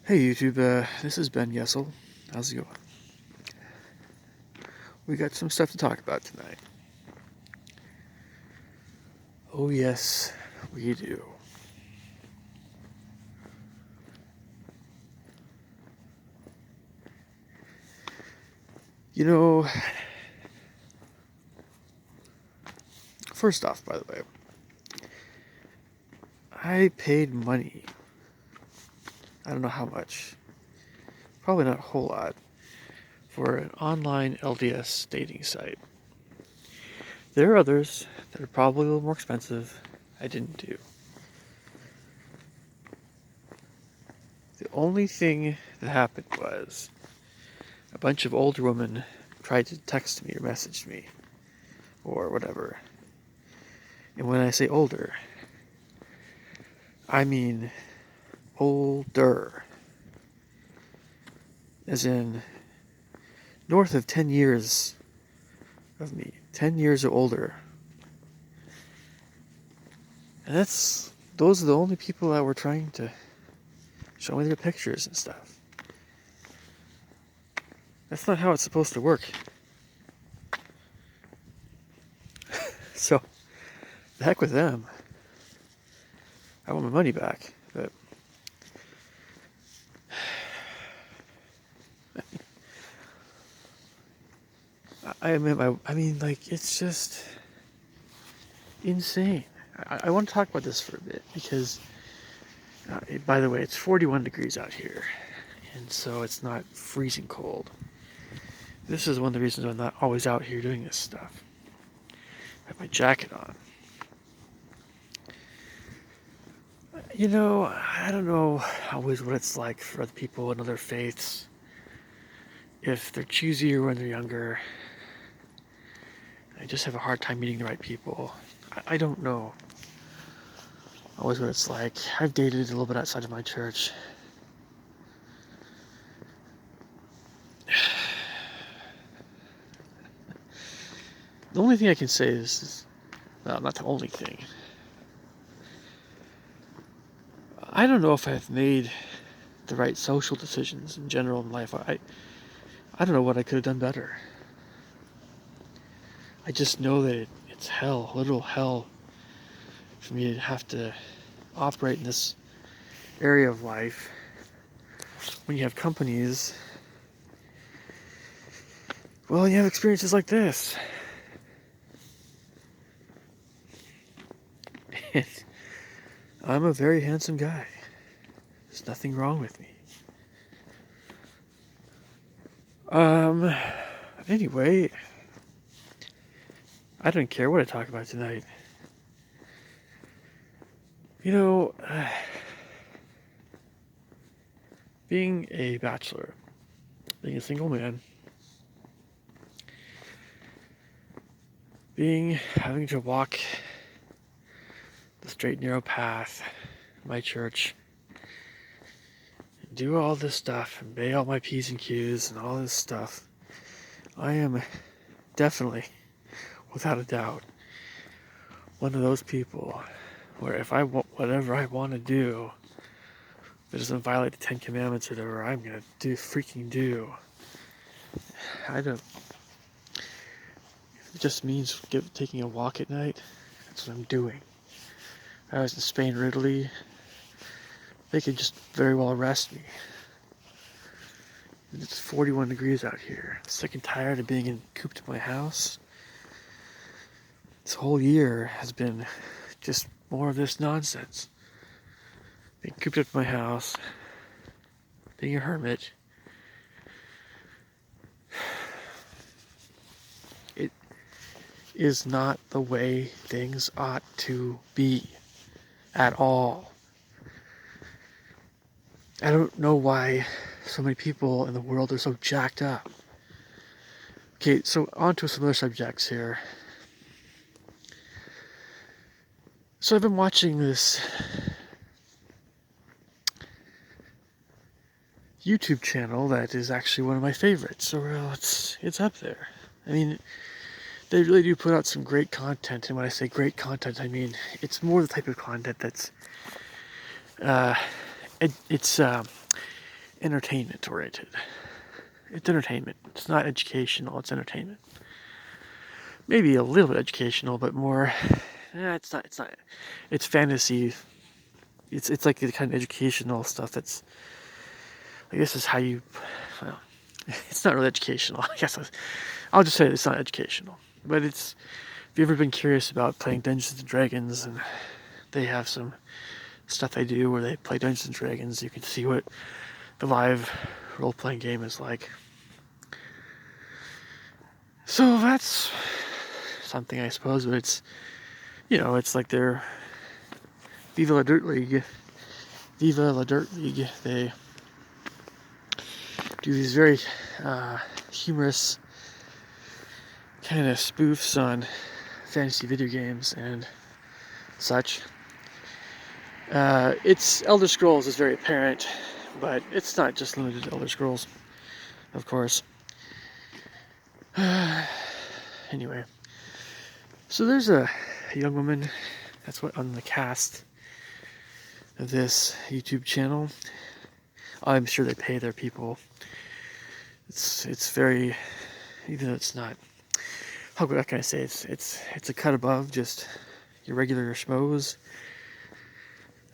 Hey YouTube, this is Ben Yessel. How's it going? We got some stuff to talk about tonight. Oh yes, we do. You know, first off, by the way, I paid money. I don't know how much. Probably not a whole lot. For an online LDS dating site. There are others that are probably a little more expensive. I didn't do. The only thing that happened was a bunch of older women tried to text me or message me or whatever. And when I say older, I mean older. As in north of 10 years of me. 10 years or older. And those are the only people that were trying to show me their pictures and stuff. That's not how it's supposed to work. So, the heck with them. I want my money back, but I mean, like, it's just insane. I want to talk about this for a bit because, by the way, it's 41 degrees out here, and so it's not freezing cold. This is one of the reasons I'm not always out here doing this stuff. I have my jacket on. You know, I don't know always what it's like for other people in other faiths. If they're choosier when they're younger. I just have a hard time meeting the right people. I don't know always what it's like. I've dated a little bit outside of my church. The only thing I can say is well, not the only thing. I don't know if I've made the right social decisions in general in life. I don't know what I could have done better. I just know that it's hell, literal hell, for me to have to operate in this area of life when you have companies. Well, you have experiences like this. I'm a very handsome guy. There's nothing wrong with me. Anyway, I don't care what I talk about tonight. You know, being a bachelor, being a single man, having to walk the straight narrow path, my church, and do all this stuff, and pay all my P's and Q's and all this stuff, I am definitely, without a doubt, one of those people where if I want whatever I want to do, if it doesn't violate the 10 Commandments or whatever, I'm gonna freaking do. I don't. If it just means taking a walk at night, that's what I'm doing. I was in Spain or Italy, they could just very well arrest me. It's 41 degrees out here. I'm sick and tired of being cooped in my house. This whole year has been just more of this nonsense. Being cooped up in my house, being a hermit. It is not the way things ought to be at all. I don't know why so many people in the world are so jacked up. Okay, so on to some other subjects here. So I've been watching this YouTube channel that is actually one of my favorites. So it's up there. I mean, they really do put out some great content, and when I say great content, I mean it's more the type of content that's entertainment oriented. It's entertainment. It's not educational. It's entertainment. Maybe a little bit educational, but more. It's not. It's not. It's fantasy. It's like the kind of educational stuff that's. I guess is how you. Well, it's not really educational. I guess I'll just say it's not educational, but it's. If you've ever been curious about playing Dungeons and Dragons, and they have some stuff they do where they play Dungeons and Dragons, you can see what the live role-playing game is like. So that's something, I suppose, but it's, it's like their Viva La Dirt League. Viva La Dirt League, they do these very humorous kind of spoofs on fantasy video games and such. It's Elder Scrolls is very apparent, but it's not just limited to Elder Scrolls, of course. Anyway, so there's a young woman that's what on the cast of this YouTube channel. I'm sure they pay their people. It's very, even though it's not. What can I say? It's a cut above just your regular schmoes.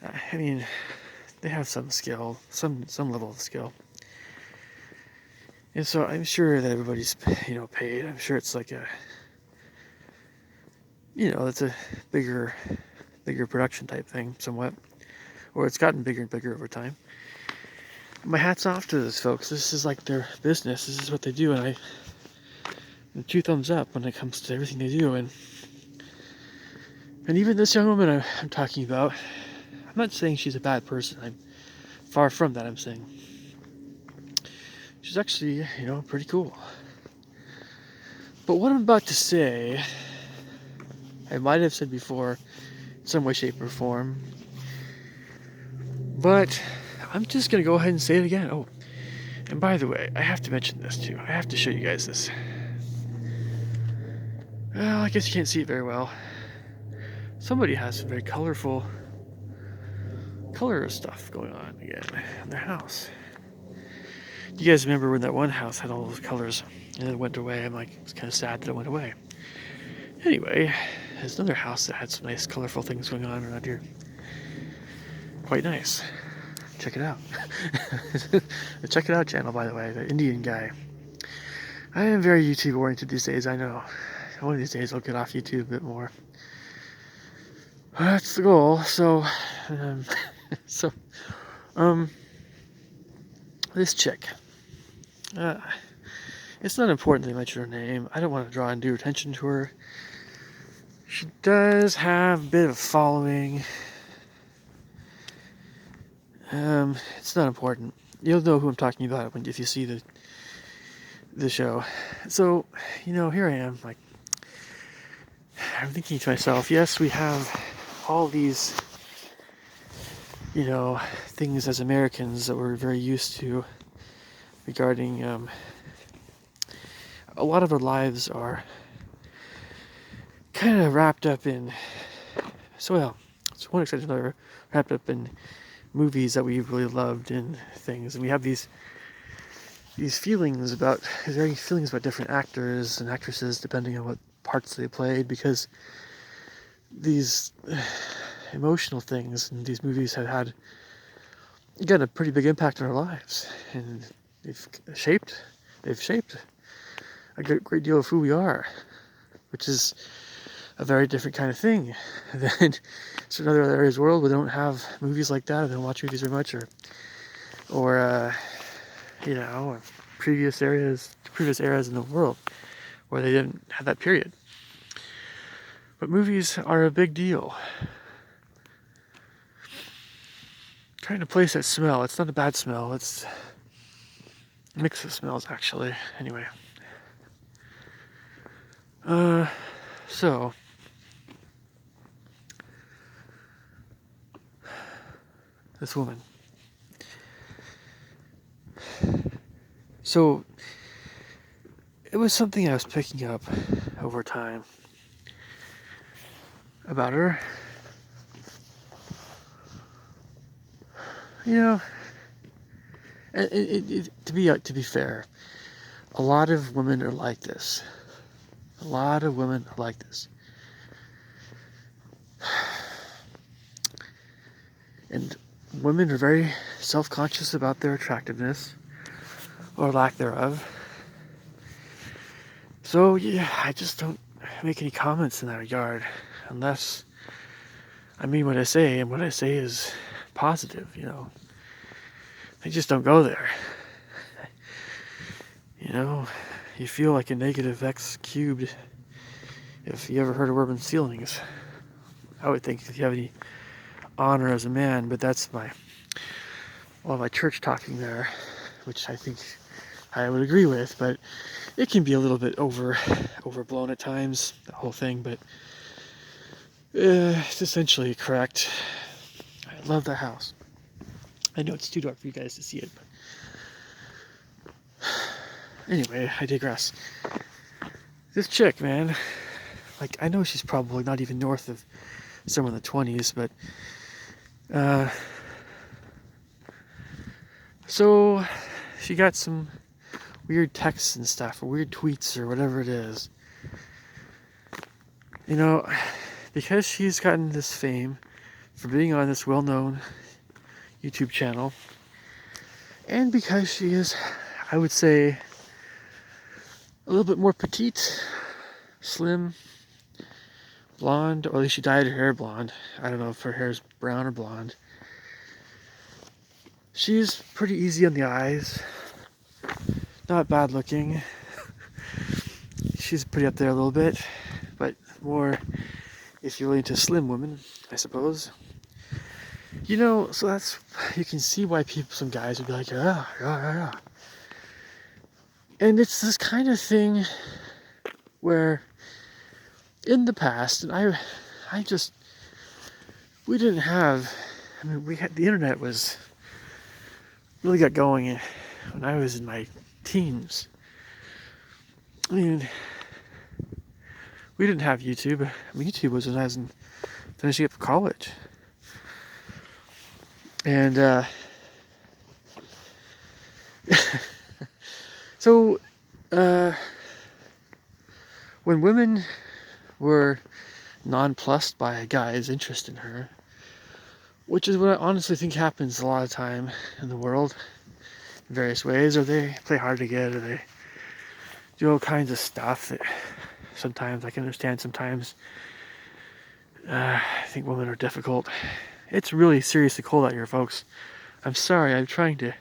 I mean, they have some skill, some level of skill. And so I'm sure that everybody's, paid. I'm sure it's like a, it's a bigger production type thing, somewhat. Or it's gotten bigger and bigger over time. My hat's off to those folks. This is like their business. This is what they do, and two thumbs up when it comes to everything they do. And even this young woman I'm talking about, I'm not saying she's a bad person. I'm far from that. I'm saying she's actually, pretty cool. But what I'm about to say, I might have said before, in some way, shape, or form. But I'm just going to go ahead and say it again. Oh, and by the way, I have to mention this too. I have to show you guys this. Well, I guess you can't see it very well. Somebody has some very colorful color stuff going on again in their house. You guys remember when that one house had all those colors and it went away? I'm like, it's kind of sad that it went away. Anyway, there's another house that had some nice colorful things going on around here. Quite nice. Check it out. The Check It Out channel, by the way, the Indian guy. I am very YouTube oriented these days, I know. One of these days I'll get off YouTube a bit more. That's the goal. So, this chick. It's not important to mention her name. I don't want to draw undue attention to her. She does have a bit of a following. It's not important. You'll know who I'm talking about if you see the show. So, here I am, like, I'm thinking to myself, yes, we have all these, things as Americans that we're very used to regarding, a lot of our lives are kind of wrapped up in, to one extent or another, wrapped up in movies that we really loved and things, and we have these feelings about different actors and actresses depending on what parts they played, because these emotional things in these movies have had, again, a pretty big impact on our lives, and they've shaped a great deal of who we are, which is a very different kind of thing than certain other areas of the world where they don't have movies like that, or they don't watch movies very much, or previous eras in the world where they didn't have that period. But movies are a big deal. Trying to place that smell. It's not a bad smell. It's a mix of smells, actually. Anyway. So this woman. So it was something I was picking up over time about her. And to be fair, a lot of women are like this. A lot of women are like this. And women are very self-conscious about their attractiveness, or lack thereof. So yeah, I just don't make any comments in that regard, unless I mean what I say, and what I say is positive, you know. I just don't go there. You know, you feel like a negative x cubed if you ever heard of urban ceilings. I would think if you have any honor as a man, but that's my church talking there, which I think I would agree with, but it can be a little bit overblown at times, the whole thing, but it's essentially correct. I love the house. I know it's too dark for you guys to see it, but anyway, I digress. This chick, man, like, I know she's probably not even north of somewhere in the 20s, but so she got some weird texts and stuff, or weird tweets, or whatever it is. You know, because she's gotten this fame for being on this well-known YouTube channel, and because she is, I would say, a little bit more petite, slim, blonde, or at least she dyed her hair blonde. I don't know if her hair is brown or blonde. She's pretty easy on the eyes, not bad looking. She's pretty up there a little bit, but more if you're into slim women, I suppose. You know, so that's, you can see why some guys would be like, yeah. And it's this kind of thing where in the past, and we didn't have, I mean, the internet really got going when I was in my teens. I mean, we didn't have YouTube. I mean, YouTube was when I was finishing up college. And so when women were nonplussed by a guy's interest in her, which is what I honestly think happens a lot of time in the world, in various ways, or they play hard to get, or they do all kinds of stuff that sometimes I can understand. Sometimes I think women are difficult. It's really seriously cold out here, folks. I'm sorry, I'm trying to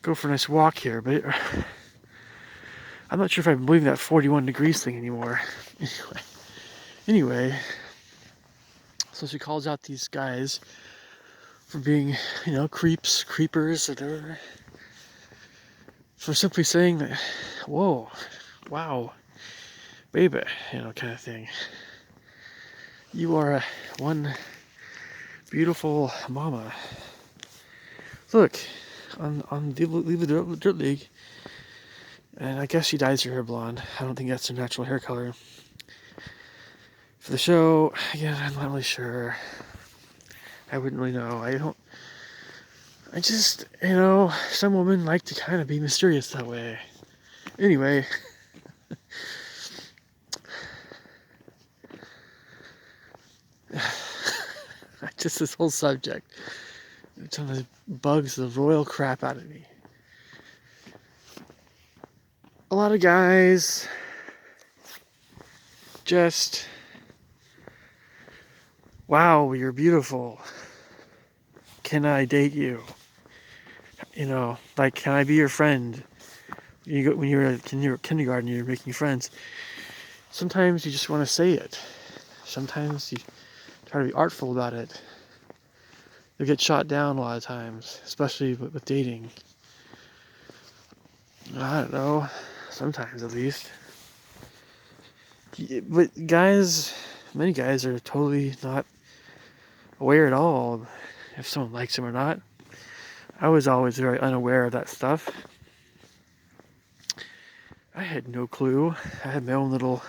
go for a nice walk here, but I'm not sure if I believe that 41 degrees thing anymore. Anyway, so she calls out these guys for being, you know, creepers, or whatever, for simply saying that, whoa, wow, baby, you know, kind of thing. You are one beautiful mama. Look, on Leave the Dirt League, and I guess she dyes her hair blonde. I don't think that's her natural hair color. For the show, again, I'm not really sure. I wouldn't really know. I just, you know, some women like to kind of be mysterious that way. Anyway. Just this whole subject. It just bugs the royal crap out of me. A lot of guys just, wow, you're beautiful. Can I date you? You know, like, can I be your friend? When you're in kindergarten, you're making friends. Sometimes you just want to say it. Sometimes you try to be artful about it. You'll get shot down a lot of times, especially with dating. I don't know, sometimes at least. But many guys are totally not aware at all if someone likes them or not. I was always very unaware of that stuff. I had no clue. I had my own little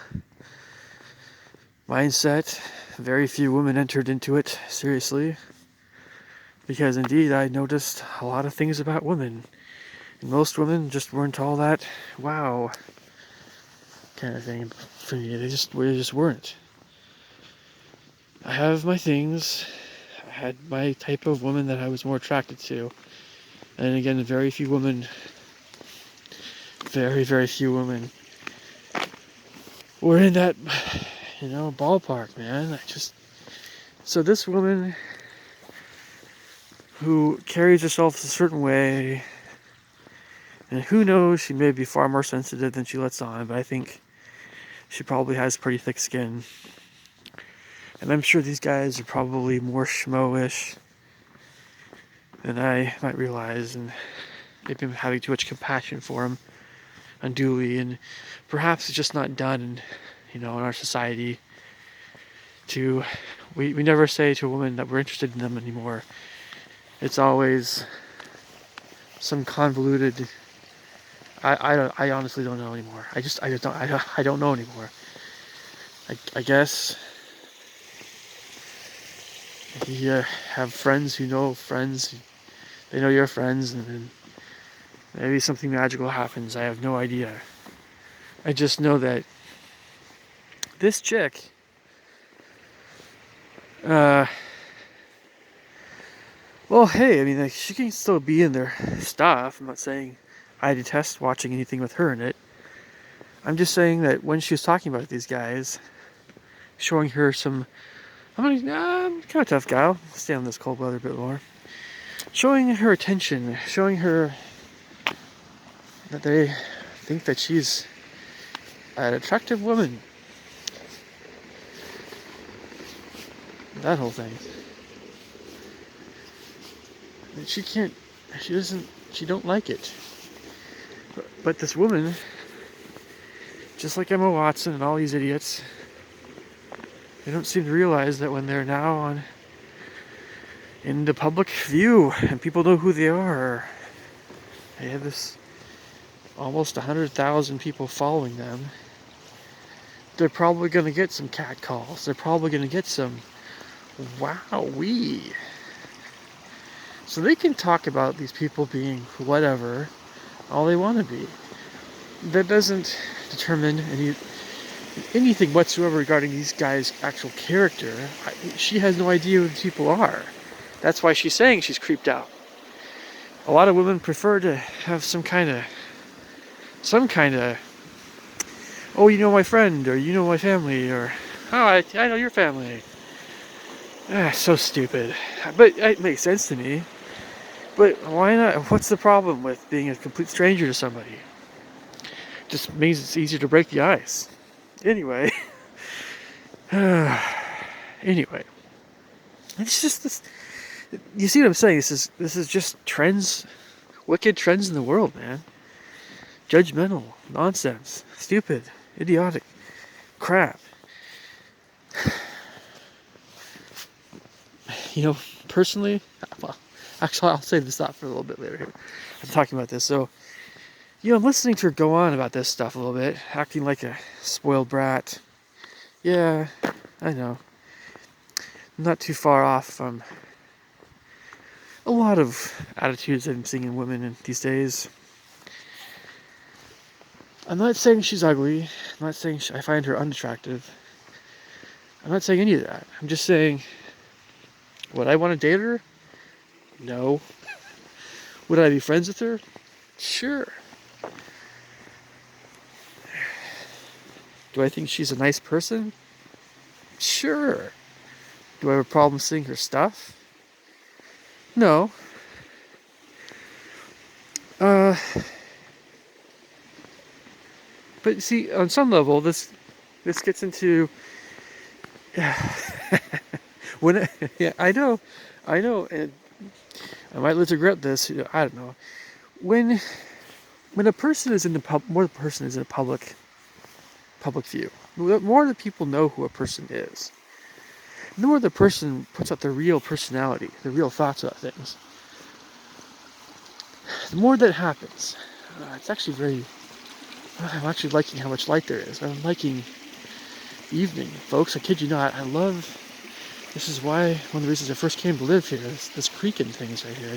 mindset. Very few women entered into it seriously. Because indeed, I noticed a lot of things about women. And most women just weren't all that wow kind of thing for me. They just weren't. I have my things. I had my type of woman that I was more attracted to. And again, very few women, very few women were in that, ballpark, man. So this woman who carries herself a certain way, and who knows, she may be far more sensitive than she lets on, but I think she probably has pretty thick skin. And I'm sure these guys are probably more schmo-ish than I might realize, and maybe I'm having too much compassion for them unduly, and perhaps it's just not done, in our society. We never say to a woman that we're interested in them anymore. It's always some convoluted. I honestly don't know anymore. I don't know anymore. I guess you have friends who know friends. They know your friends, and then maybe something magical happens. I have no idea. I just know that this chick, well, hey, I mean, like, she can still be in their stuff. I'm not saying I detest watching anything with her in it. I'm just saying that when she was talking about these guys, showing her some, I'm kind of a tough guy. I'll stay on this cold weather a bit more. Showing her attention, showing her that they think that she's an attractive woman. That whole thing. And she don't like it. But this woman, just like Emma Watson and all these idiots, they don't seem to realize that when they're now in the public view and people know who they are, they have this almost 100,000 people following them, they're probably going to get some cat calls. They're probably going to get some wowee. So they can talk about these people being whatever, all they want to be. That doesn't determine anything whatsoever regarding these guys' actual character. She has no idea who these people are. That's why she's saying she's creeped out. A lot of women prefer to have some kind of, oh, you know my friend, or you know my family, or, oh, I know your family. So stupid. But it makes sense to me. But why not? What's the problem with being a complete stranger to somebody? Just means it's easier to break the ice. Anyway. Anyway. It's just this. You see what I'm saying? This is just trends, wicked trends in the world, man. Judgmental, nonsense, stupid, idiotic, crap. Personally, well, actually, I'll save this thought for a little bit later here. I'm talking about this, so I'm listening to her go on about this stuff a little bit, acting like a spoiled brat. Yeah, I know. I'm not too far off from a lot of attitudes I'm seeing in women these days. I'm not saying she's ugly. I'm not saying I find her unattractive. I'm not saying any of that. I'm just saying, would I want to date her? No. Would I be friends with her? Sure. Do I think she's a nice person? Sure. Do I have a problem seeing her stuff? No. But see, on some level, this gets into. Yeah, I know, and I might live to regret this. I don't know. When a person is in the more the person is in a public view, the more the people know who a person is, the more the person puts out their real personality, their real thoughts about things. The more that happens, it's actually very. I'm actually liking how much light there is. I'm liking the evening, folks. I kid you not. I love This is why one of the reasons I first came to live here. This creaking thing is right here.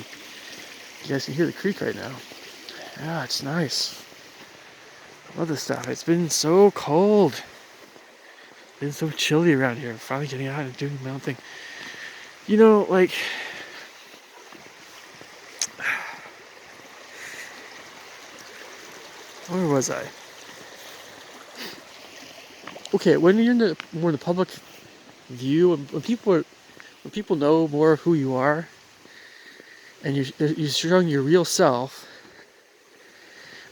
You guys can hear the creek right now. Yeah, it's nice. I love this stuff. It's been so cold. It's been so chilly around here. I'm finally getting out and doing my own thing. You know, like, where was I? Okay, when you're in more in the public view, when people know more who you are, and you're showing your real self,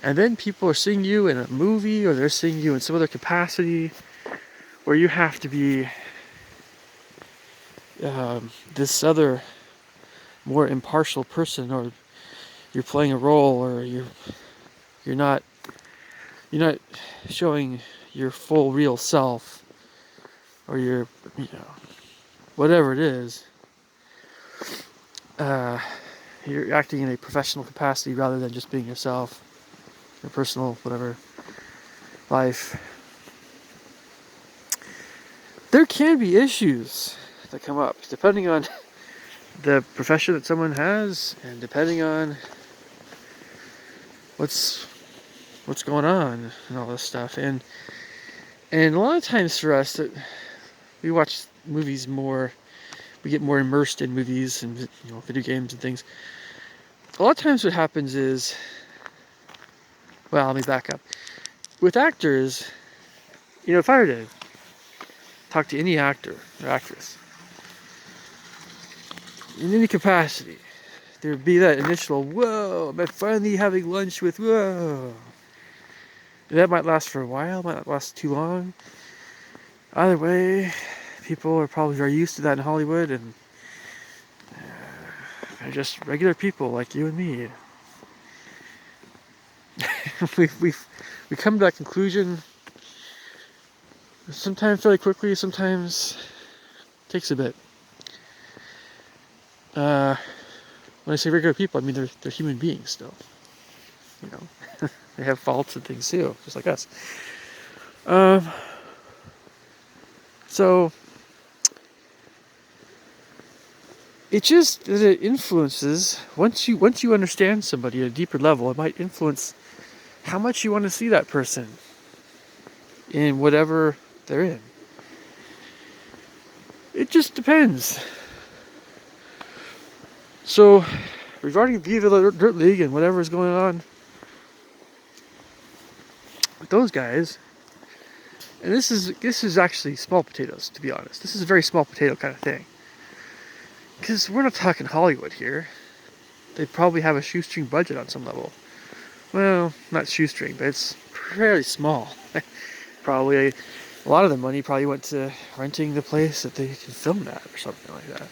and then people are seeing you in a movie or they're seeing you in some other capacity, where you have to be this other, more impartial person, or you're playing a role, or you're not showing your full real self, or your whatever it is. You're acting in a professional capacity rather than just being yourself, your personal whatever life. There can be issues that come up depending on the profession that someone has, and depending on what's going on and all this stuff. And a lot of times for us, that we watch movies more, we get more immersed in movies and video games and things. A lot of times what happens is, well, let me back up. With actors, if I were to talk to any actor or actress in any capacity, there would be that initial, whoa, am I finally having lunch with, whoa. That might last for a while, might not last too long. Either way, people are probably very used to that in Hollywood, and they're just regular people like you and me. we come to that conclusion sometimes fairly quickly, sometimes takes a bit. When I say regular people, I mean they're human beings still. They have faults and things too, just like us. So it influences, once you understand somebody at a deeper level, it might influence how much you want to see that person in whatever they're in. It just depends. So, regarding Viva la Dirt League and whatever is going on with those guys, and this is actually small potatoes, to be honest. This is a very small potato kind of thing. Because we're not talking Hollywood here. They probably have a shoestring budget on some level. Well, not shoestring, but it's fairly small. Probably a lot of the money probably went to renting the place that they can film at or something like that.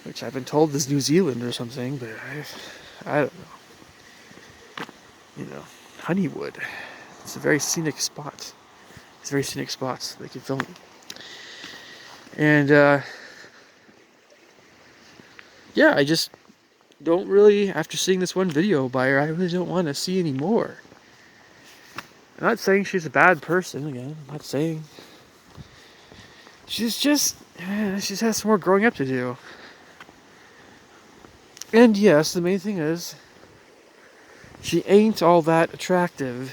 Which I've been told is New Zealand or something, but I don't know. Honeywood. It's a very scenic spot. It's very scenic spots they can film. And yeah, I just don't really, after seeing this one video by her, I really don't want to see any more. I'm not saying she's a bad person, again. I'm not saying. She just has some more growing up to do. And yes, the main thing is, she ain't all that attractive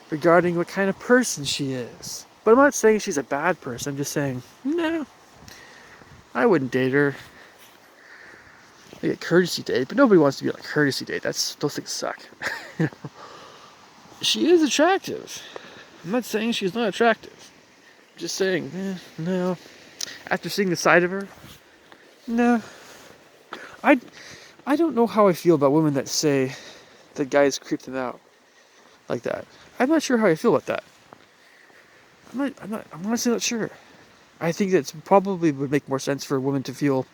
regarding what kind of person she is. But I'm not saying she's a bad person. I'm just saying, no, I wouldn't date her. Like a courtesy date, but nobody wants to be on a courtesy date. Those things suck. She is attractive. I'm not saying she's not attractive. I'm just saying, no. After seeing the side of her, no. I don't know how I feel about women that say that guys creep them out like that. I'm not sure how I feel about that. I'm honestly not sure. I think that probably would make more sense for a woman to feel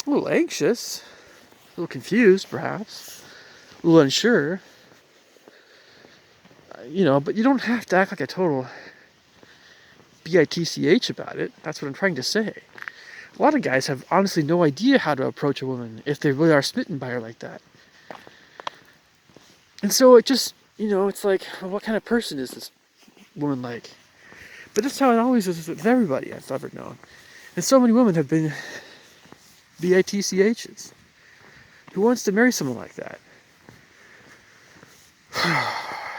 a little anxious, a little confused, perhaps, a little unsure. But you don't have to act like a total bitch about it. That's what I'm trying to say. A lot of guys have honestly no idea how to approach a woman if they really are smitten by her like that. And so it just, it's like, well, what kind of person is this woman like? But that's how it always is with everybody I've ever known. And so many women have been bitchs. Who wants to marry someone like that?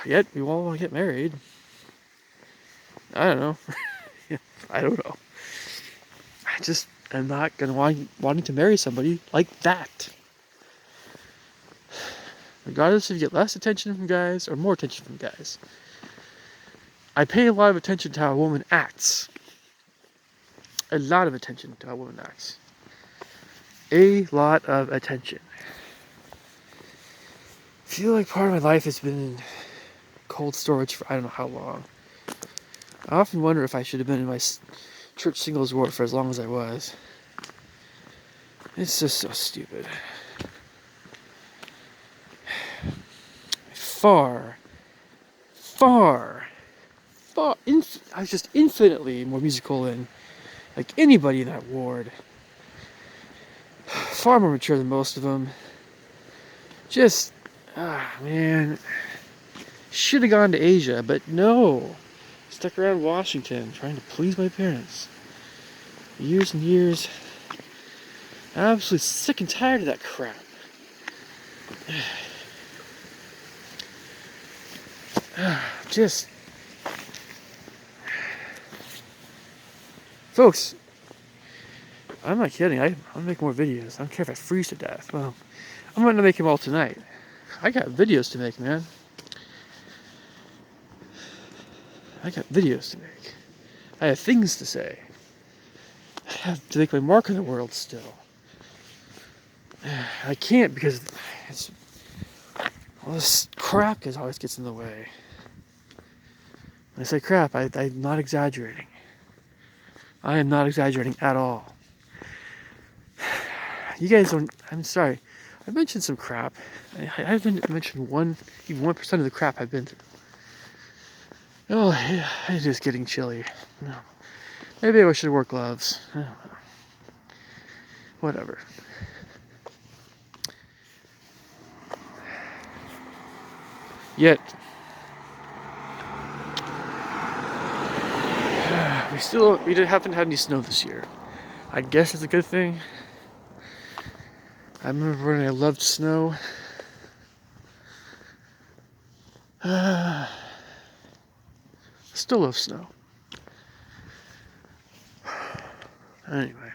Yet we all want to get married. I don't know. I don't know. I just am not going to wanting to marry somebody like that. Regardless if you get less attention from guys or more attention from guys. I pay a lot of attention to how a woman acts. A lot of attention to how a woman acts. A lot of attention. I feel like part of my life has been in cold storage for I don't know how long. I often wonder if I should have been in my church singles ward for as long as I was. It's just so stupid. I was just infinitely more musical than like anybody in that ward. Far more mature than most of them. Just, man. Should have gone to Asia, but no. Stuck around Washington trying to please my parents. Years and years. I'm absolutely sick and tired of that crap. Just, folks, I'm not kidding. I'm gonna make more videos. I don't care if I freeze to death. Well, I'm gonna make them all tonight. I got videos to make, man. I got videos to make. I have things to say. I have to make my mark in the world still. I can't because all this crap always gets in the way. When I say crap, I'm not exaggerating. I am not exaggerating at all. You guys don't, I'm sorry. I mentioned some crap. I haven't mentioned even 1% of the crap I've been through. Oh, yeah, it's just getting chilly. No. Maybe I should wear gloves. I don't know. Whatever. Yet, we haven't had any snow this year. I guess it's a good thing. I remember when I loved snow. Still love snow. Anyway.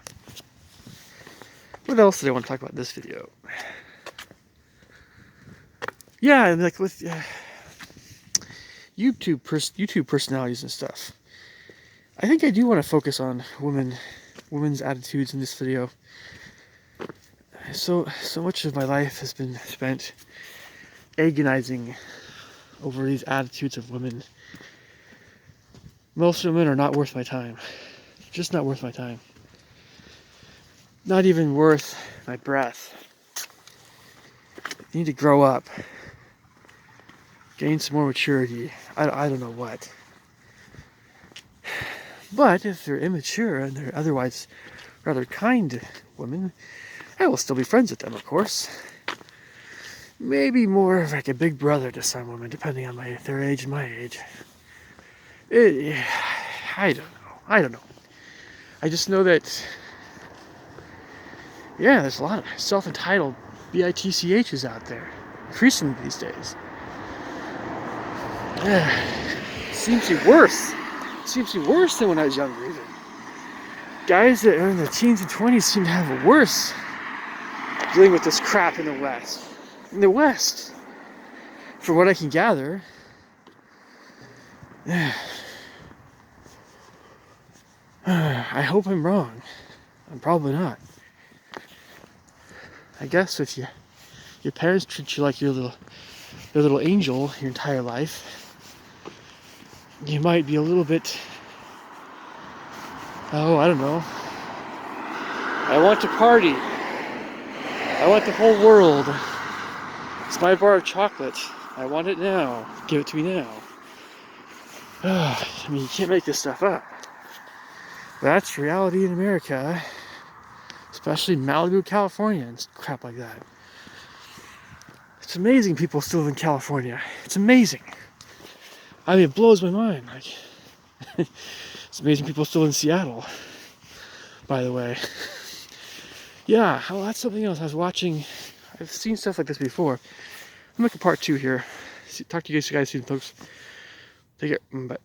What else did I want to talk about in this video? Yeah, and like with YouTube personalities and stuff. I think I do want to focus on women's attitudes in this video. So much of my life has been spent agonizing over these attitudes of women. Most women are not worth my time. Just not worth my time. Not even worth my breath. They need to grow up. Gain some more maturity. I don't know what. But if they're immature and they're otherwise rather kind women, I will still be friends with them, of course. Maybe more like a big brother to some women, depending on their age and my age. I don't know. I just know that, yeah, there's a lot of self-entitled bitchs out there, increasingly these days. Seems to be worse. Seems to be worse than when I was younger, even. Guys that are in their teens and 20s seem to have it worse dealing with this crap in the West. In the West, from what I can gather, I hope I'm wrong. I'm probably not. I guess if your parents treat you like your little angel your entire life, you might be a little bit, I don't know. I want to party. I want the whole world. It's my bar of chocolate. I want it now. Give it to me now. I mean, you can't make this stuff up. That's reality in America. Especially Malibu, California, and crap like that. It's amazing people still live in California. It's amazing. I mean, it blows my mind. Like, It's amazing people still in Seattle, by the way. Yeah, well, that's something else. I was watching, I've seen stuff like this before. I'm making part 2 here. Talk to you guys soon, folks. Take care. Bye.